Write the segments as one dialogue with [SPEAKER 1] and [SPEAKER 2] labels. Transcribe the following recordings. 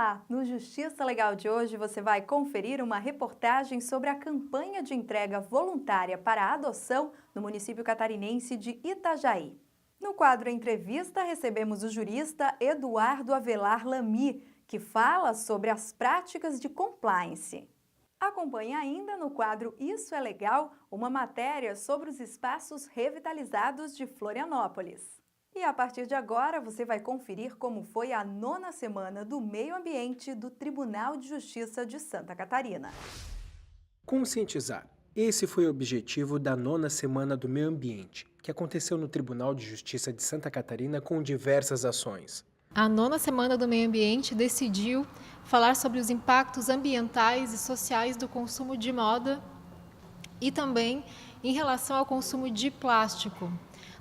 [SPEAKER 1] Olá! No Justiça Legal de hoje você vai conferir uma reportagem sobre a campanha de entrega voluntária para a adoção no município catarinense de Itajaí. No quadro Entrevista recebemos o jurista Eduardo Avelar Lamy, que fala sobre as práticas de compliance. Acompanhe ainda no quadro Isso é Legal, uma matéria sobre os espaços revitalizados de Florianópolis. E a partir de agora você vai conferir como foi a 9ª Semana do Meio Ambiente do Tribunal de Justiça de Santa Catarina.
[SPEAKER 2] Conscientizar. Esse foi o objetivo da 9ª Semana do Meio Ambiente, que aconteceu no Tribunal de Justiça de Santa Catarina com diversas ações.
[SPEAKER 3] A 9ª Semana do Meio Ambiente decidiu falar sobre os impactos ambientais e sociais do consumo de moda e também em relação ao consumo de plástico.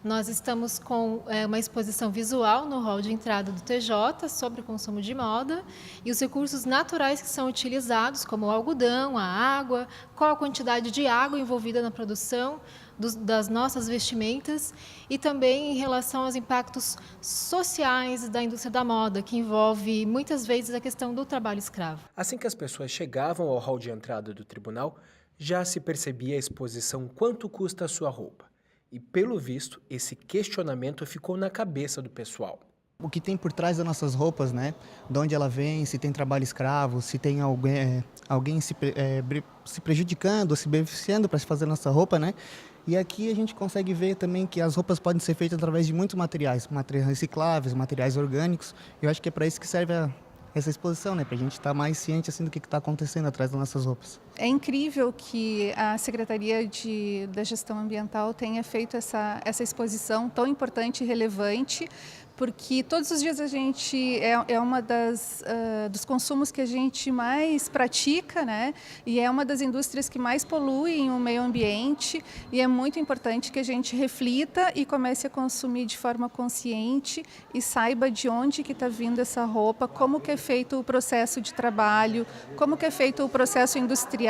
[SPEAKER 3] Nós estamos com uma exposição visual no hall de entrada do TJ sobre o consumo de moda e os recursos naturais que são utilizados, como o algodão, a água, qual a quantidade de água envolvida na produção das nossas vestimentas e também em relação aos impactos sociais da indústria da moda, que envolve muitas vezes a questão do trabalho escravo.
[SPEAKER 2] Assim que as pessoas chegavam ao hall de entrada do tribunal, já se percebia a exposição quanto custa a sua roupa. E, pelo visto, esse questionamento ficou na cabeça do pessoal.
[SPEAKER 4] O que tem por trás das nossas roupas, né? De onde ela vem, se tem trabalho escravo, se tem alguém se prejudicando, se beneficiando para se fazer nossa roupa, né? E aqui a gente consegue ver também que as roupas podem ser feitas através de muitos materiais recicláveis, materiais orgânicos. Eu acho que é para isso que serve essa exposição, né? Para a gente estar mais ciente assim, do que está acontecendo atrás das nossas roupas.
[SPEAKER 5] É incrível que a Secretaria da Gestão Ambiental tenha feito essa exposição tão importante e relevante, porque todos os dias a gente é uma dos consumos que a gente mais pratica, né? E é uma das indústrias que mais poluem o meio ambiente e é muito importante que a gente reflita e comece a consumir de forma consciente e saiba de onde que está vindo essa roupa, como que é feito o processo de trabalho, como que é feito o processo industrial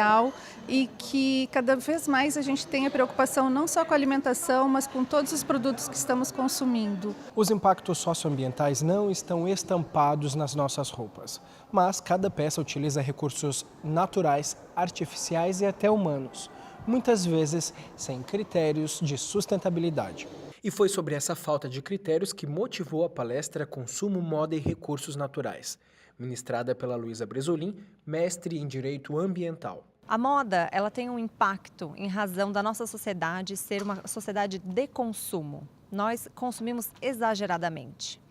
[SPEAKER 5] e que cada vez mais a gente tenha preocupação não só com a alimentação, mas com todos os produtos que estamos consumindo.
[SPEAKER 2] Os impactos socioambientais não estão estampados nas nossas roupas, mas cada peça utiliza recursos naturais, artificiais e até humanos, muitas vezes sem critérios de sustentabilidade. E foi sobre essa falta de critérios que motivou a palestra Consumo, Moda e Recursos Naturais, ministrada pela Luísa Bresolim, mestre em Direito Ambiental.
[SPEAKER 6] A moda, ela tem um impacto em razão da nossa sociedade ser uma sociedade de consumo. Nós consumimos exageradamente.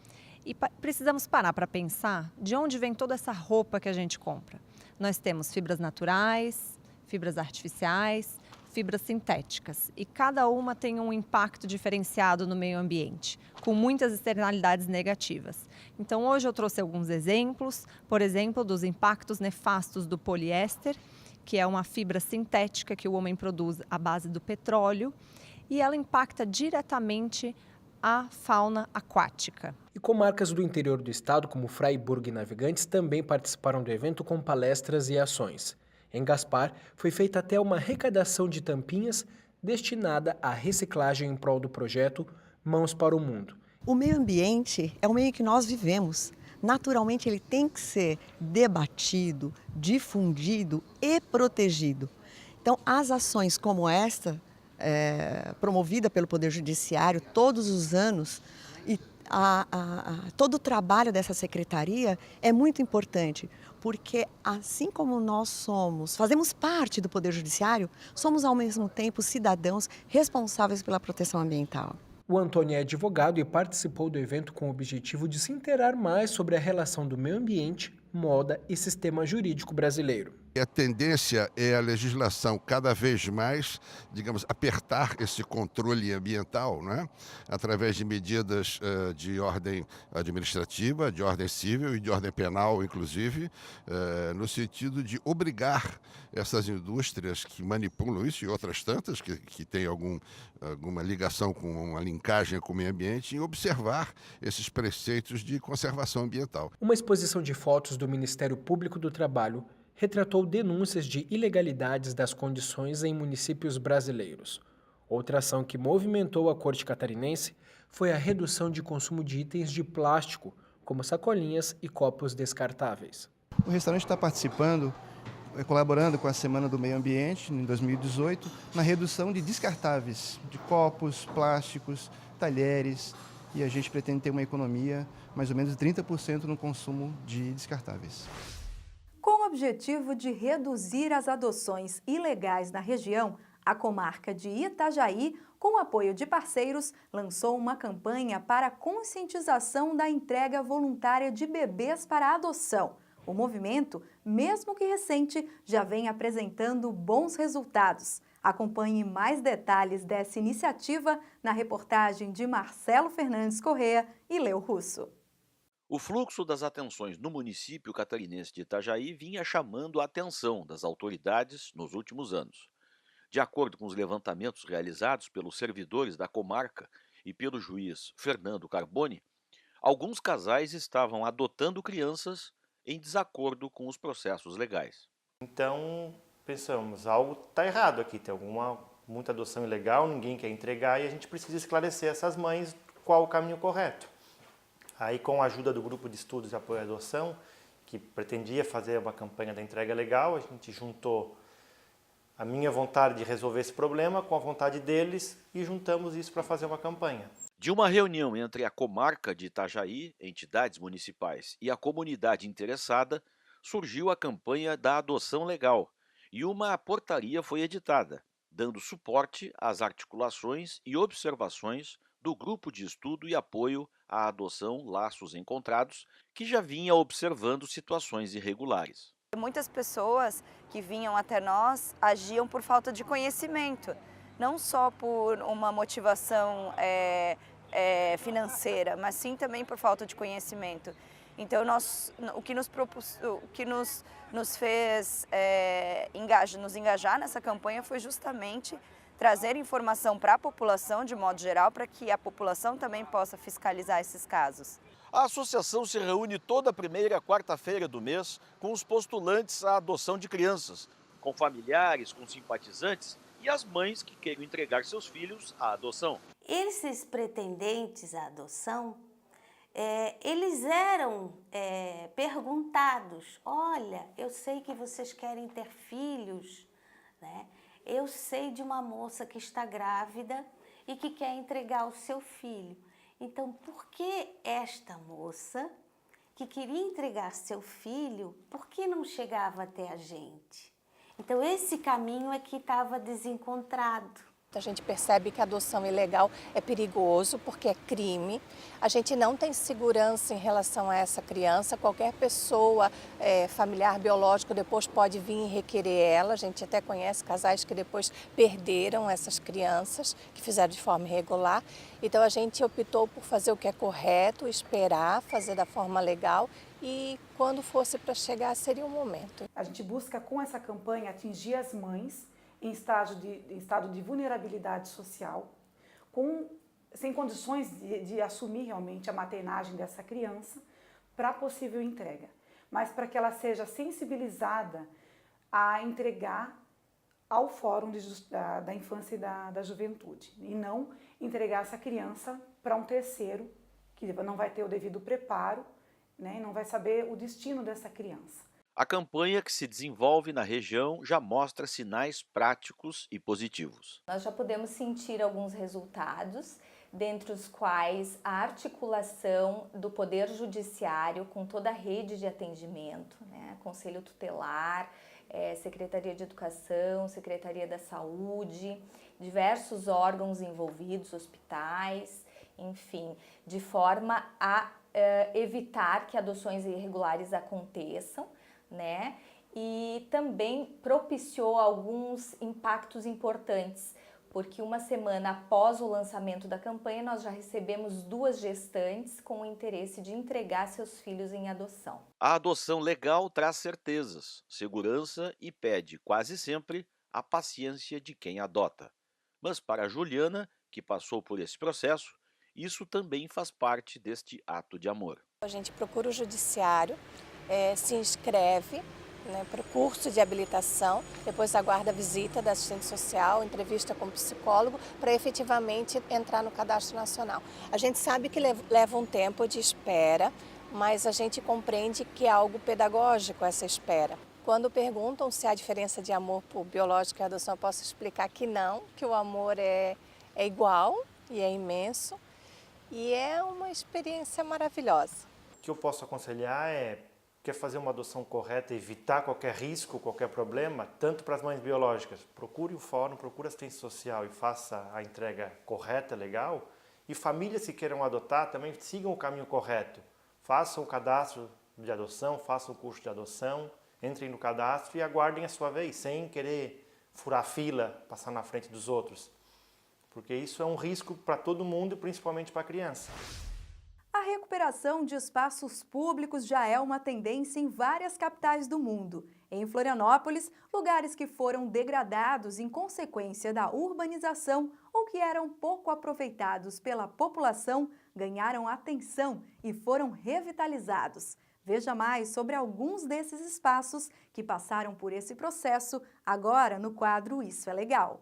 [SPEAKER 6] E precisamos parar para pensar de onde vem toda essa roupa que a gente compra. Nós temos fibras naturais, fibras artificiais, fibras sintéticas. E cada uma tem um impacto diferenciado no meio ambiente, com muitas externalidades negativas. Então, hoje eu trouxe alguns exemplos, por exemplo, dos impactos nefastos do poliéster, que é uma fibra sintética que o homem produz à base do petróleo, e ela impacta diretamente a fauna aquática.
[SPEAKER 2] E comarcas do interior do estado, como Fraiburgo e Navegantes, também participaram do evento com palestras e ações. Em Gaspar, foi feita até uma arrecadação de tampinhas destinada à reciclagem em prol do projeto Mãos para o Mundo.
[SPEAKER 7] O meio ambiente é o meio que nós vivemos. Naturalmente, ele tem que ser debatido, difundido e protegido. Então, as ações como esta, promovida pelo Poder Judiciário todos os anos, e todo o trabalho dessa secretaria é muito importante, porque assim como nós fazemos parte do Poder Judiciário, somos ao mesmo tempo cidadãos responsáveis pela proteção ambiental.
[SPEAKER 2] O Antônio é advogado e participou do evento com o objetivo de se inteirar mais sobre a relação do meio ambiente, moda e sistema jurídico brasileiro.
[SPEAKER 8] A tendência é a legislação cada vez mais, digamos, apertar esse controle ambiental, né? Através de medidas de ordem administrativa, de ordem civil e de ordem penal, inclusive, no sentido de obrigar essas indústrias que manipulam isso e outras tantas, que têm alguma ligação com uma linkagem com o meio ambiente, em observar esses preceitos de conservação ambiental.
[SPEAKER 2] Uma exposição de fotos do Ministério Público do Trabalho retratou denúncias de ilegalidades das condições em municípios brasileiros. Outra ação que movimentou a Corte Catarinense foi a redução de consumo de itens de plástico, como sacolinhas e copos descartáveis.
[SPEAKER 9] O restaurante está participando, colaborando com a Semana do Meio Ambiente, em 2018, na redução de descartáveis, de copos, plásticos, talheres, e a gente pretende ter uma economia mais ou menos de 30% no consumo de descartáveis.
[SPEAKER 1] Com o objetivo de reduzir as adoções ilegais na região, a comarca de Itajaí, com o apoio de parceiros, lançou uma campanha para a conscientização da entrega voluntária de bebês para adoção. O movimento, mesmo que recente, já vem apresentando bons resultados. Acompanhe mais detalhes dessa iniciativa na reportagem de Marcelo Fernandes Corrêa e Leo Russo.
[SPEAKER 10] O fluxo das atenções no município catarinense de Itajaí vinha chamando a atenção das autoridades nos últimos anos. De acordo com os levantamentos realizados pelos servidores da comarca e pelo juiz Fernando Carboni, alguns casais estavam adotando crianças em desacordo com os processos legais.
[SPEAKER 11] Então, pensamos, algo está errado aqui, tem muita adoção ilegal, ninguém quer entregar e a gente precisa esclarecer essas mães qual o caminho correto. Aí, com a ajuda do grupo de estudos de apoio à adoção, que pretendia fazer uma campanha da entrega legal, a gente juntou a minha vontade de resolver esse problema com a vontade deles e juntamos isso para fazer uma campanha.
[SPEAKER 10] De uma reunião entre a comarca de Itajaí, entidades municipais e a comunidade interessada, surgiu a campanha da adoção legal e uma portaria foi editada, dando suporte às articulações e observações do Grupo de Estudo e Apoio à Adoção Laços Encontrados, que já vinha observando situações irregulares.
[SPEAKER 12] Muitas pessoas que vinham até nós agiam por falta de conhecimento, não só por uma motivação financeira, mas sim também por falta de conhecimento. Então, o que nos fez nos engajar nessa campanha foi justamente trazer informação para a população de modo geral, para que a população também possa fiscalizar esses casos.
[SPEAKER 10] A associação se reúne toda primeira quarta-feira do mês com os postulantes à adoção de crianças, com familiares, com simpatizantes e as mães que queiram entregar seus filhos à adoção.
[SPEAKER 13] Esses pretendentes à adoção, eles eram perguntados: olha, eu sei que vocês querem ter filhos, né? Eu sei de uma moça que está grávida e que quer entregar o seu filho. Então, por que esta moça que queria entregar seu filho, por que não chegava até a gente? Então, esse caminho é que estava desencontrado.
[SPEAKER 14] A gente percebe que a adoção ilegal é perigoso porque é crime. A gente não tem segurança em relação a essa criança. Qualquer pessoa familiar biológico depois pode vir e requerer ela. A gente até conhece casais que depois perderam essas crianças, que fizeram de forma irregular. Então a gente optou por fazer o que é correto, esperar, fazer da forma legal e quando fosse para chegar seria o momento.
[SPEAKER 15] A gente busca com essa campanha atingir as mães em estado de vulnerabilidade social, sem condições de assumir realmente a maternagem dessa criança para possível entrega, mas para que ela seja sensibilizada a entregar ao Fórum da Infância e da Juventude, e não entregar essa criança para um terceiro que não vai ter o devido preparo, né, e não vai saber o destino dessa criança.
[SPEAKER 10] A campanha que se desenvolve na região já mostra sinais práticos e positivos.
[SPEAKER 16] Nós já podemos sentir alguns resultados, dentre os quais a articulação do Poder Judiciário com toda a rede de atendimento, né? Conselho Tutelar, Secretaria de Educação, Secretaria da Saúde, diversos órgãos envolvidos, hospitais, enfim, de forma a evitar que adoções irregulares aconteçam, né? E também propiciou alguns impactos importantes, porque uma semana após o lançamento da campanha, nós já recebemos 2 gestantes com o interesse de entregar seus filhos em adoção.
[SPEAKER 10] A adoção legal traz certezas, segurança e pede, quase sempre, a paciência de quem adota. Mas para a Juliana, que passou por esse processo, isso também faz parte deste ato de amor.
[SPEAKER 14] A gente procura o judiciário, se inscreve, né, para o curso de habilitação, depois aguarda a visita da assistente social, entrevista com o psicólogo, para efetivamente entrar no cadastro nacional. A gente sabe que leva um tempo de espera, mas a gente compreende que é algo pedagógico essa espera. Quando perguntam se há diferença de amor por biológico e adoção, eu posso explicar que não, que o amor é igual e é imenso e é uma experiência maravilhosa.
[SPEAKER 11] O que eu posso aconselhar quer fazer uma adoção correta, evitar qualquer risco, qualquer problema, tanto para as mães biológicas. Procure o fórum, procure a assistência social e faça a entrega correta, legal. E famílias que queiram adotar também sigam o caminho correto. Façam o cadastro de adoção, façam o curso de adoção, entrem no cadastro e aguardem a sua vez, sem querer furar fila, passar na frente dos outros. Porque isso é um risco para todo mundo e principalmente para a criança.
[SPEAKER 1] A recuperação de espaços públicos já é uma tendência em várias capitais do mundo. Em Florianópolis, lugares que foram degradados em consequência da urbanização ou que eram pouco aproveitados pela população ganharam atenção e foram revitalizados. Veja mais sobre alguns desses espaços que passaram por esse processo agora no quadro Isso é Legal.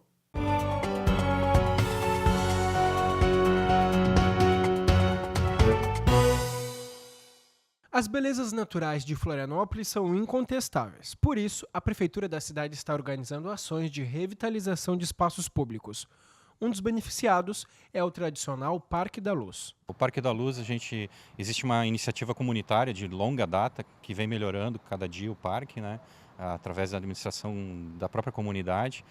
[SPEAKER 2] As belezas naturais de Florianópolis são incontestáveis. Por isso, a Prefeitura da cidade está organizando ações de revitalização de espaços públicos. Um dos beneficiados é o tradicional Parque da Luz.
[SPEAKER 17] O Parque da Luz, existe uma iniciativa comunitária de longa data que vem melhorando cada dia o parque, né, através da administração da própria comunidade.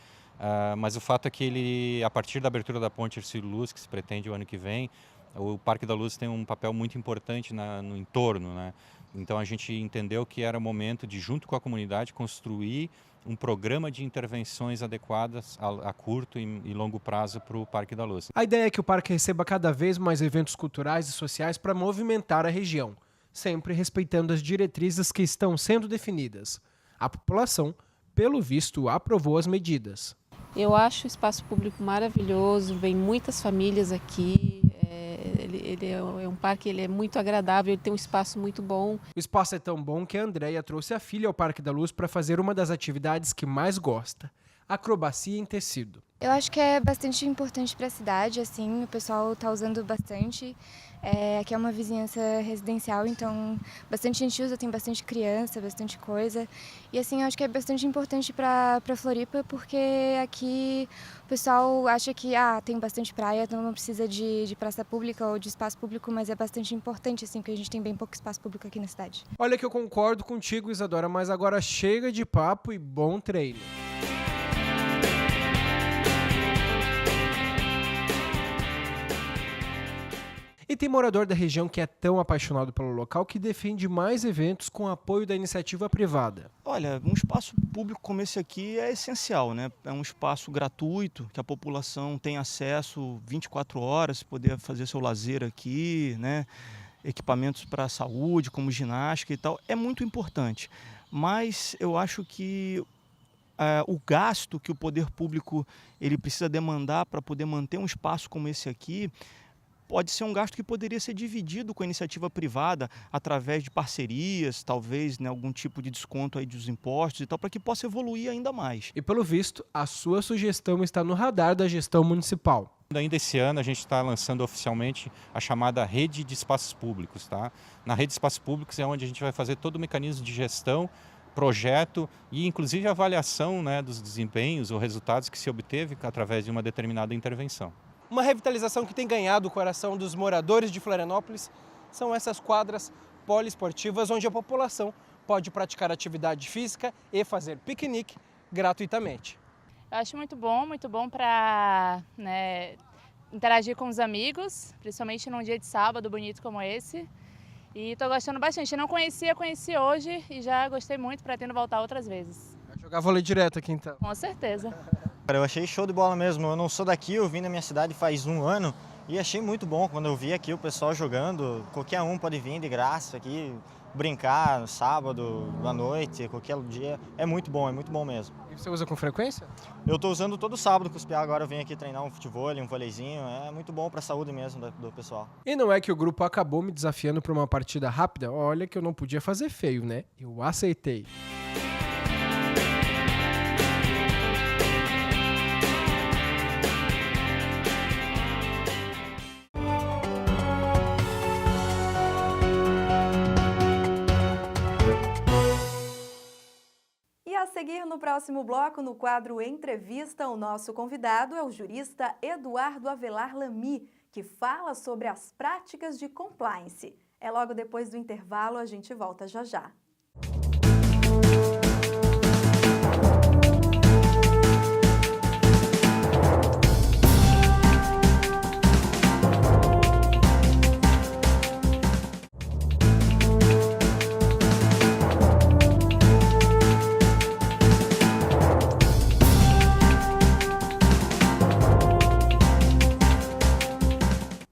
[SPEAKER 17] Mas o fato é que ele, a partir da abertura da Ponte Hercílio Luz, que se pretende o ano que vem, o Parque da Luz tem um papel muito importante no entorno, né? Então a gente entendeu que era o momento de, junto com a comunidade, construir um programa de intervenções adequadas a curto e longo prazo para o Parque da Luz.
[SPEAKER 2] A ideia é que o parque receba cada vez mais eventos culturais e sociais para movimentar a região, sempre respeitando as diretrizes que estão sendo definidas. A população, pelo visto, aprovou as medidas.
[SPEAKER 18] Eu acho o espaço público maravilhoso, vem muitas famílias aqui. Ele é um parque, ele é muito agradável, ele tem um espaço muito bom.
[SPEAKER 2] O espaço é tão bom que a Andréia trouxe a filha ao Parque da Luz para fazer uma das atividades que mais gosta, acrobacia em tecido.
[SPEAKER 19] Eu acho que é bastante importante para a cidade, assim, o pessoal está usando bastante. Aqui é uma vizinhança residencial, então bastante gente usa, tem bastante criança, bastante coisa. E assim, eu acho que é bastante importante para Floripa, porque aqui o pessoal acha que tem bastante praia, então não precisa de praça pública ou de espaço público, mas é bastante importante, assim, porque a gente tem bem pouco espaço público aqui na cidade.
[SPEAKER 2] Olha que eu concordo contigo, Isadora, mas agora chega de papo e bom treino. E tem morador da região que é tão apaixonado pelo local que defende mais eventos com apoio da iniciativa privada.
[SPEAKER 20] Olha, um espaço público como esse aqui é essencial, né? É um espaço gratuito, que a população tem acesso 24 horas, poder fazer seu lazer aqui, né? Equipamentos para a saúde, como ginástica e tal, é muito importante. Mas eu acho que o gasto que o poder público ele precisa demandar para poder manter um espaço como esse aqui pode ser um gasto que poderia ser dividido com a iniciativa privada através de parcerias, talvez, né, algum tipo de desconto aí dos impostos e tal, para que possa evoluir ainda mais.
[SPEAKER 2] E pelo visto, a sua sugestão está no radar da gestão municipal.
[SPEAKER 17] Ainda esse ano a gente está lançando oficialmente a chamada Rede de Espaços Públicos. Tá? Na Rede de Espaços Públicos é onde a gente vai fazer todo o mecanismo de gestão, projeto e inclusive avaliação, né, dos desempenhos ou resultados que se obteve através de uma determinada intervenção.
[SPEAKER 2] Uma revitalização que tem ganhado o coração dos moradores de Florianópolis são essas quadras poliesportivas onde a população pode praticar atividade física e fazer piquenique gratuitamente.
[SPEAKER 21] Eu acho muito bom para interagir com os amigos, principalmente num dia de sábado bonito como esse. E estou gostando bastante. Eu não conheci hoje e já gostei muito, pretendo voltar outras vezes.
[SPEAKER 2] Vai jogar vôlei direto aqui então?
[SPEAKER 21] Com certeza.
[SPEAKER 22] Eu achei show de bola mesmo, eu não sou daqui, eu vim da minha cidade faz 1 ano e achei muito bom quando eu vi aqui o pessoal jogando, qualquer um pode vir de graça aqui, brincar no sábado, à noite, qualquer dia, é muito bom mesmo.
[SPEAKER 2] E você usa com frequência?
[SPEAKER 22] Eu estou usando todo sábado com os piá, agora eu venho aqui treinar um futebol, um vôleizinho, é muito bom para a saúde mesmo do pessoal.
[SPEAKER 2] E não é que o grupo acabou me desafiando para uma partida rápida? Olha que eu não podia fazer feio, né? Eu aceitei.
[SPEAKER 1] seguir no próximo bloco, no quadro Entrevista, o nosso convidado é o jurista Eduardo Avelar Lamy, que fala sobre as práticas de compliance. É logo depois do intervalo, a gente volta já já.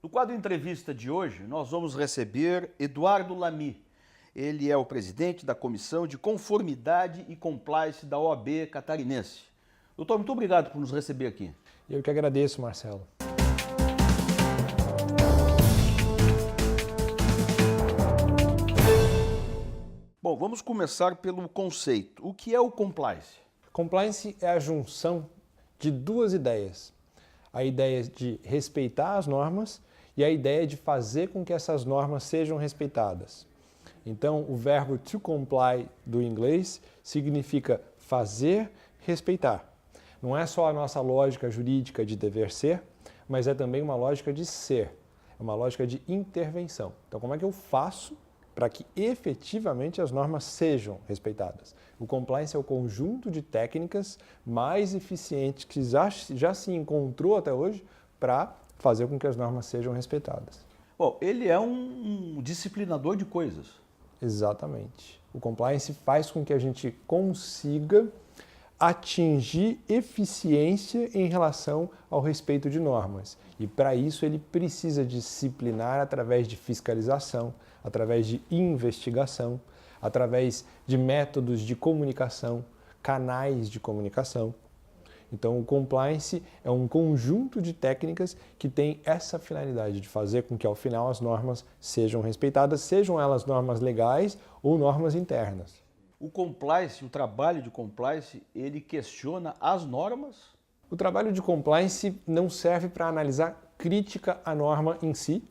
[SPEAKER 3] No quadro Entrevista de hoje, nós vamos receber Eduardo Lamy. Ele é o presidente da Comissão de Conformidade e Compliance da OAB Catarinense. Doutor, muito obrigado por nos receber aqui.
[SPEAKER 2] Eu que agradeço, Marcelo.
[SPEAKER 3] Bom, vamos começar pelo conceito. O que é o compliance?
[SPEAKER 2] Compliance é a junção de duas ideias. A ideia de respeitar as normas e a ideia de fazer com que essas normas sejam respeitadas. Então, o verbo to comply do inglês significa fazer, respeitar. Não é só a nossa lógica jurídica de dever ser, mas é também uma lógica de ser, é uma lógica de intervenção. Então, como é que eu faço para que efetivamente as normas sejam respeitadas? O compliance é o conjunto de técnicas mais eficientes que já se encontrou até hoje para fazer com que as normas sejam respeitadas.
[SPEAKER 3] Bom, ele é um disciplinador de coisas.
[SPEAKER 2] Exatamente. O compliance faz com que a gente consiga atingir eficiência em relação ao respeito de normas. E para isso ele precisa disciplinar através de fiscalização, através de investigação, através de métodos de comunicação, canais de comunicação. Então, o compliance é um conjunto de técnicas que tem essa finalidade de fazer com que, ao final, as normas sejam respeitadas, sejam elas normas legais ou normas internas.
[SPEAKER 3] O compliance, o trabalho de compliance, ele questiona as normas?
[SPEAKER 2] O trabalho de compliance não serve para analisar crítica à norma em si,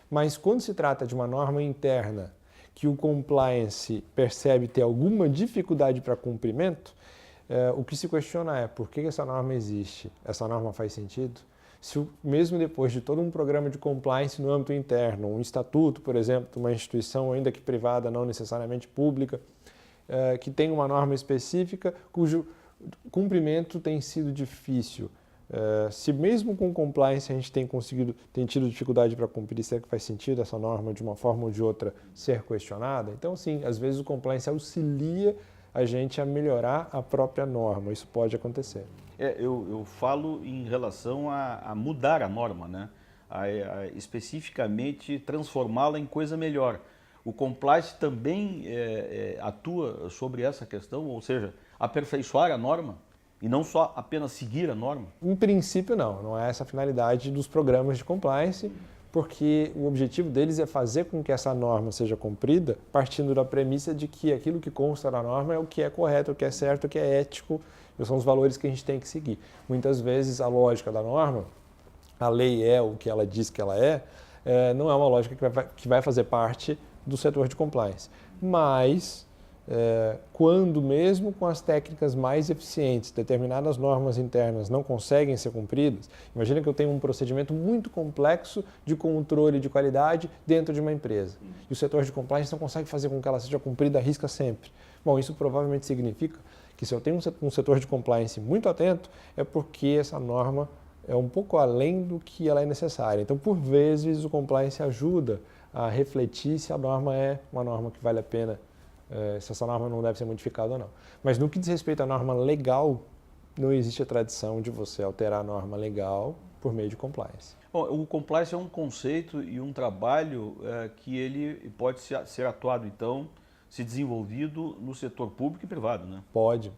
[SPEAKER 2] mas quando se trata de uma norma interna que o compliance percebe ter alguma dificuldade para cumprimento, o que se questiona é por que essa norma existe? Essa norma faz sentido? Se mesmo depois de todo um programa de compliance no âmbito interno, um estatuto, por exemplo, de uma instituição ainda que privada, não necessariamente pública, que tem uma norma específica cujo cumprimento tem sido difícil. Se mesmo com compliance a gente tem tido dificuldade para cumprir, será que faz sentido essa norma de uma forma ou de outra ser questionada? Então, sim, às vezes o compliance auxilia a gente a melhorar a própria norma. Isso pode acontecer.
[SPEAKER 3] Eu falo em relação a mudar a norma, né? A especificamente transformá-la em coisa melhor. O compliance também atua sobre essa questão, ou seja, aperfeiçoar a norma e não só apenas seguir a norma?
[SPEAKER 2] Em princípio, não é essa a finalidade dos programas de compliance, porque o objetivo deles é fazer com que essa norma seja cumprida partindo da premissa de que aquilo que consta na norma é o que é correto, o que é certo, o que é ético, são os valores que a gente tem que seguir. Muitas vezes a lógica da norma, a lei é o que ela diz que ela não é uma lógica que vai fazer parte do setor de compliance. Mas, quando mesmo com as técnicas mais eficientes, determinadas normas internas não conseguem ser cumpridas, imagina que eu tenho um procedimento muito complexo de controle de qualidade dentro de uma empresa. E o setor de compliance não consegue fazer com que ela seja cumprida à risca sempre. Bom, isso provavelmente significa que se eu tenho um setor de compliance muito atento, é porque essa norma é um pouco além do que ela é necessária. Então, por vezes, o compliance ajuda a refletir se a norma é uma norma que vale a pena, se essa norma não deve ser modificada ou não. Mas no que diz respeito à norma legal, não existe a tradição de você alterar a norma legal por meio de compliance.
[SPEAKER 3] Bom, o compliance é um conceito e um trabalho que ele pode ser atuado, então, se desenvolvido no setor público e privado, né?
[SPEAKER 2] Pode.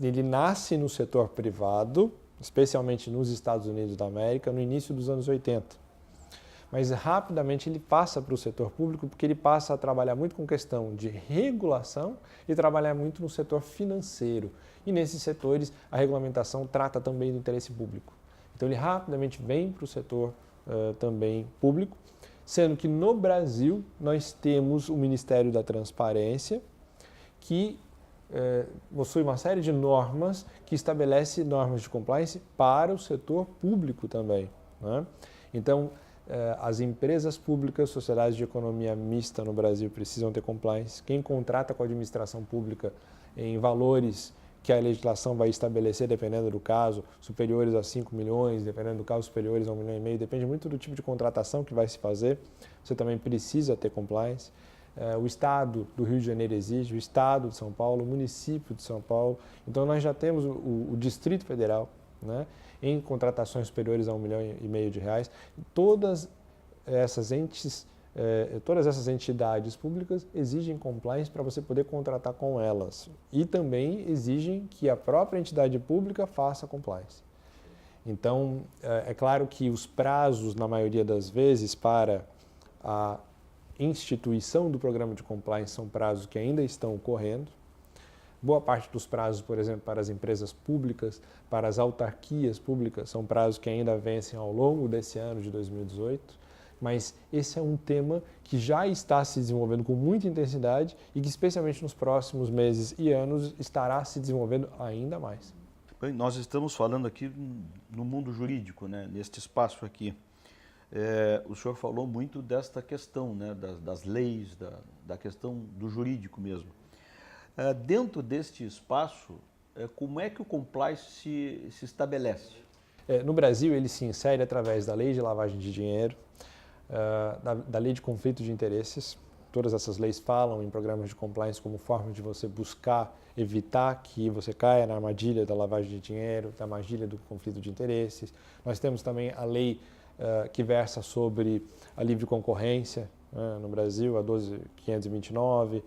[SPEAKER 2] Ele nasce no setor privado, especialmente nos Estados Unidos da América, no início dos anos 80. Mas rapidamente ele passa para o setor público porque ele passa a trabalhar muito com questão de regulação e trabalhar muito no setor financeiro. E nesses setores a regulamentação trata também do interesse público. Então ele rapidamente vem para o setor também público, sendo que no Brasil nós temos o Ministério da Transparência, que possui uma série de normas que estabelece normas de compliance para o setor público também, né? Então, as empresas públicas, sociedades de economia mista no Brasil precisam ter compliance. Quem contrata com a administração pública em valores que a legislação vai estabelecer, dependendo do caso, superiores a 5 milhões, dependendo do caso, superiores a 1,5 milhão, depende muito do tipo de contratação que vai se fazer, você também precisa ter compliance. O Estado do Rio de Janeiro exige, o Estado de São Paulo, o município de São Paulo. Então, nós já temos o Distrito Federal, né, em contratações superiores a 1,5 milhão de reais. Todas essas entidades públicas exigem compliance para você poder contratar com elas. E também exigem que a própria entidade pública faça compliance. Então, é claro que os prazos, na maioria das vezes, para a instituição do programa de compliance são prazos que ainda estão correndo. Boa parte dos prazos, por exemplo, para as empresas públicas, para as autarquias públicas, são prazos que ainda vencem ao longo desse ano de 2018. Mas esse é um tema que já está se desenvolvendo com muita intensidade e que, especialmente nos próximos meses e anos, estará se desenvolvendo ainda mais.
[SPEAKER 3] Bem, nós estamos falando aqui no mundo jurídico, né, neste espaço aqui. O senhor falou muito desta questão, né, das leis, da questão do jurídico mesmo. Dentro deste espaço, como é que o compliance se estabelece?
[SPEAKER 2] No Brasil, ele se insere através da lei de lavagem de dinheiro, da lei de conflito de interesses. Todas essas leis falam em programas de compliance como forma de você buscar evitar que você caia na armadilha da lavagem de dinheiro, da armadilha do conflito de interesses. Nós temos também a lei que versa sobre a livre concorrência, no Brasil, a 12.529.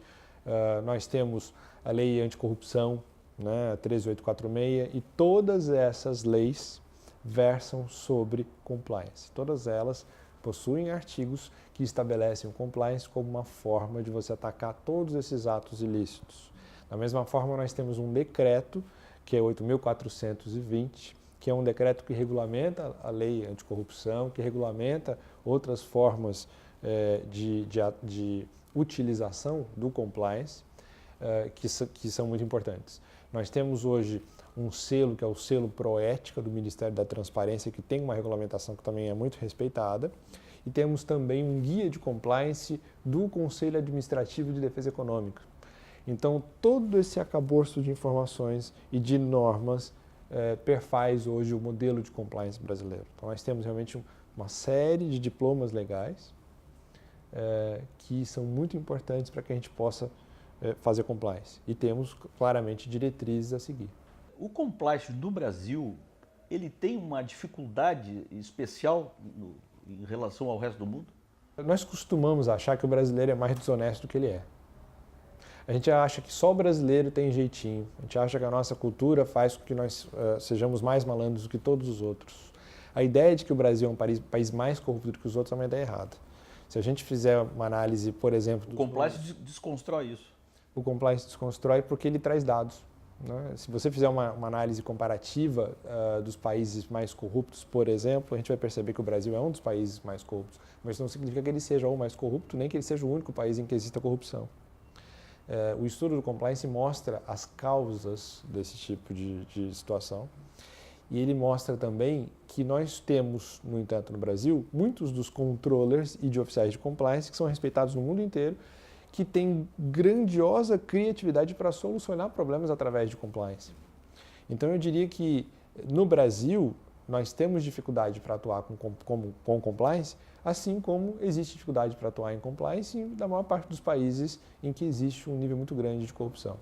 [SPEAKER 2] Nós temos a lei anticorrupção, né, a 13.846, e todas essas leis versam sobre compliance. Todas elas possuem artigos que estabelecem o compliance como uma forma de você atacar todos esses atos ilícitos. Da mesma forma, nós temos um decreto, que é 8.420, que é um decreto que regulamenta a lei anticorrupção, que regulamenta outras formas de utilização do compliance, que são muito importantes. Nós temos hoje um selo, que é o selo Proética do Ministério da Transparência, que tem uma regulamentação que também é muito respeitada, e temos também um guia de compliance do Conselho Administrativo de Defesa Econômica. Então, todo esse arcabouço de informações e de normas perfaz hoje o modelo de compliance brasileiro. Então, nós temos realmente uma série de diplomas legais que são muito importantes para que a gente possa fazer compliance. E temos, claramente, diretrizes a seguir.
[SPEAKER 3] O compliance no Brasil, ele tem uma dificuldade especial em relação ao resto do mundo?
[SPEAKER 2] Nós costumamos achar que o brasileiro é mais desonesto do que ele é. A gente acha que só o brasileiro tem jeitinho. A gente acha que a nossa cultura faz com que nós sejamos mais malandros do que todos os outros. A ideia de que o Brasil é um país mais corrupto do que os outros é uma ideia errada. Se a gente fizer uma análise, por exemplo...
[SPEAKER 3] O compliance desconstrói isso.
[SPEAKER 2] O compliance desconstrói porque ele traz dados, né? Se você fizer uma análise comparativa dos países mais corruptos, por exemplo, a gente vai perceber que o Brasil é um dos países mais corruptos, mas não significa que ele seja o mais corrupto, nem que ele seja o único país em que exista corrupção. O estudo do compliance mostra as causas desse tipo de situação e ele mostra também que nós temos, no entanto, no Brasil, muitos dos controllers e de oficiais de compliance que são respeitados no mundo inteiro, que têm grandiosa criatividade para solucionar problemas através de compliance. Então, eu diria que no Brasil, nós temos dificuldade para atuar com compliance, assim como existe dificuldade para atuar em compliance na maior parte dos países em que existe um nível muito grande de corrupção.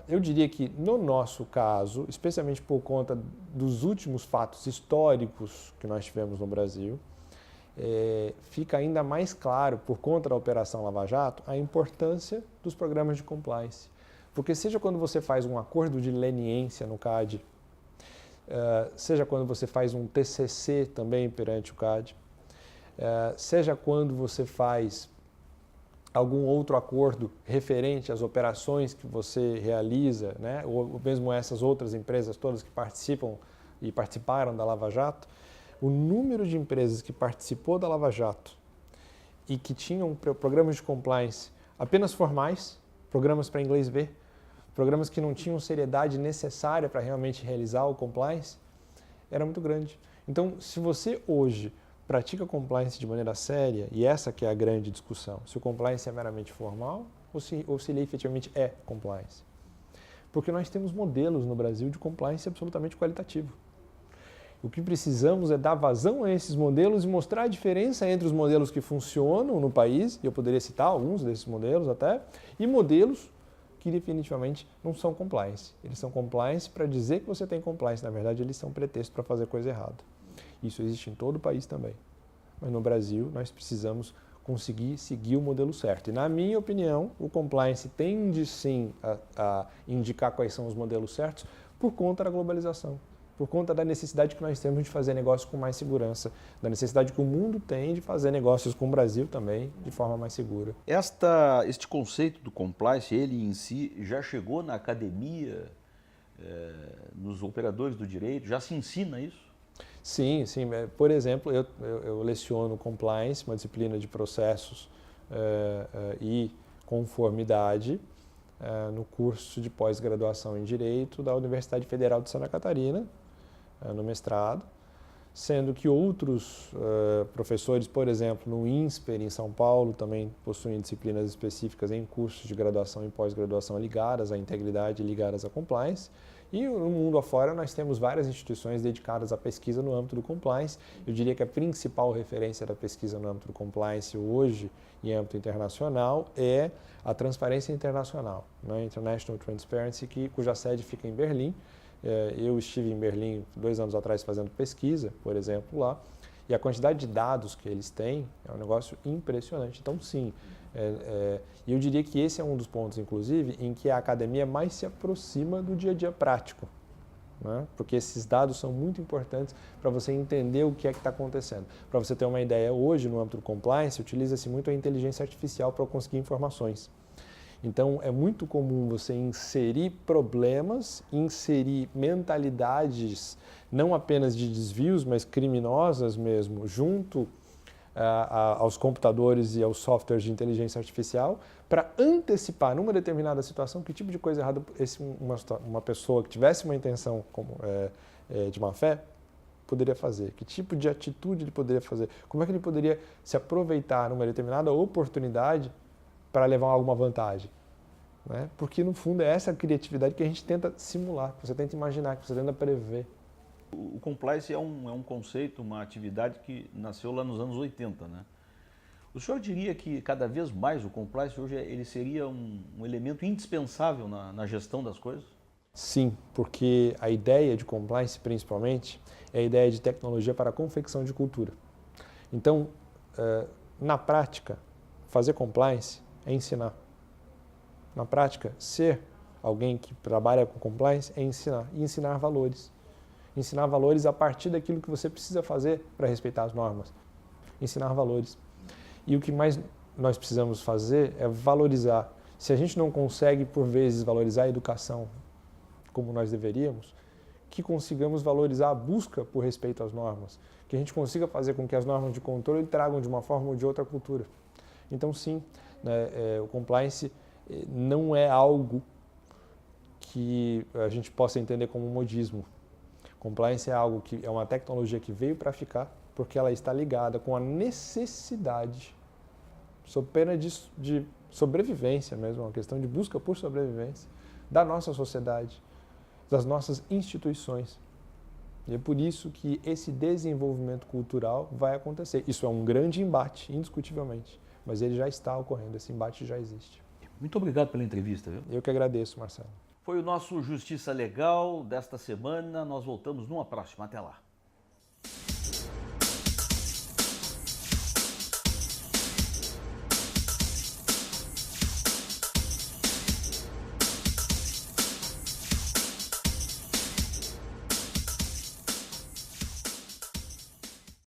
[SPEAKER 2] Eu diria que, no nosso caso, especialmente por conta dos últimos fatos históricos que nós tivemos no Brasil, fica ainda mais claro, por conta da Operação Lava Jato, a importância dos programas de compliance. Porque seja quando você faz um acordo de leniência no CAD, seja quando você faz um TCC também perante o CAD, seja quando você faz algum outro acordo referente às operações que você realiza, né, ou mesmo essas outras empresas todas que participam e participaram da Lava Jato, o número de empresas que participou da Lava Jato e que tinham programas de compliance apenas formais, programas para inglês ver, programas que não tinham seriedade necessária para realmente realizar o compliance, era muito grande. Então, se você hoje pratica compliance de maneira séria, e essa que é a grande discussão, se o compliance é meramente formal ou se ele efetivamente é compliance. Porque nós temos modelos no Brasil de compliance absolutamente qualitativo. O que precisamos é dar vazão a esses modelos e mostrar a diferença entre os modelos que funcionam no país, e eu poderia citar alguns desses modelos até, e modelos que definitivamente não são compliance. Eles são compliance para dizer que você tem compliance, na verdade eles são pretexto para fazer coisa errada. Isso existe em todo o país também. Mas no Brasil nós precisamos conseguir seguir o modelo certo. E na minha opinião, o compliance tende sim a indicar quais são os modelos certos por conta da globalização, por conta da necessidade que nós temos de fazer negócios com mais segurança, da necessidade que o mundo tem de fazer negócios com o Brasil também de forma mais segura.
[SPEAKER 3] Este conceito do compliance, ele em si, já chegou na academia, nos operadores do direito, já se ensina isso?
[SPEAKER 2] Sim, sim. Por exemplo, eu leciono compliance, uma disciplina de processos e conformidade no curso de pós-graduação em Direito da Universidade Federal de Santa Catarina, no mestrado, sendo que outros professores, por exemplo, no INSPER, em São Paulo, também possuem disciplinas específicas em cursos de graduação e pós-graduação ligadas à integridade e ligadas à compliance. E no mundo afora nós temos várias instituições dedicadas à pesquisa no âmbito do compliance. Eu diria que a principal referência da pesquisa no âmbito do compliance hoje, em âmbito internacional, é a Transparência Internacional, né? International Transparency, cuja sede fica em Berlim. Eu estive em Berlim 2 anos atrás fazendo pesquisa, por exemplo, lá, e a quantidade de dados que eles têm é um negócio impressionante. Então, sim, e eu diria que esse é um dos pontos, inclusive, em que a academia mais se aproxima do dia a dia prático, né? Porque esses dados são muito importantes para você entender o que é que está acontecendo. Para você ter uma ideia, hoje, no âmbito do compliance, utiliza-se muito a inteligência artificial para conseguir informações. Então, é muito comum você inserir problemas, inserir mentalidades, não apenas de desvios, mas criminosas mesmo, junto aos computadores e aos softwares de inteligência artificial, para antecipar, numa determinada situação, que tipo de coisa errada uma pessoa que tivesse uma intenção de má fé poderia fazer, que tipo de atitude ele poderia fazer, como é que ele poderia se aproveitar numa determinada oportunidade para levar alguma vantagem, né? Porque no fundo é essa criatividade que a gente tenta simular, que você tenta imaginar, que você tenta prever.
[SPEAKER 3] O compliance é um conceito, uma atividade que nasceu lá nos anos 80, né? O senhor diria que cada vez mais o compliance hoje ele seria um elemento indispensável na gestão das coisas?
[SPEAKER 2] Sim, porque a ideia de compliance, principalmente, é a ideia de tecnologia para a confecção de cultura. Então, na prática, fazer compliance é ensinar. Na prática, ser alguém que trabalha com compliance é ensinar. E ensinar valores. Ensinar valores a partir daquilo que você precisa fazer para respeitar as normas. Ensinar valores. E o que mais nós precisamos fazer é valorizar. Se a gente não consegue, por vezes, valorizar a educação como nós deveríamos, que consigamos valorizar a busca por respeito às normas. Que a gente consiga fazer com que as normas de controle tragam de uma forma ou de outra a cultura. Então, sim, né, o compliance não é algo que a gente possa entender como modismo. Compliance é algo que é uma tecnologia que veio para ficar, porque ela está ligada com a necessidade, sob pena de sobrevivência mesmo, uma questão de busca por sobrevivência, da nossa sociedade, das nossas instituições. E é por isso que esse desenvolvimento cultural vai acontecer. Isso é um grande embate, indiscutivelmente, mas ele já está ocorrendo, esse embate já existe.
[SPEAKER 3] Muito obrigado pela entrevista, viu?
[SPEAKER 2] Eu que agradeço, Marcelo.
[SPEAKER 3] Foi o nosso Justiça Legal desta semana. Nós voltamos numa próxima. Até lá.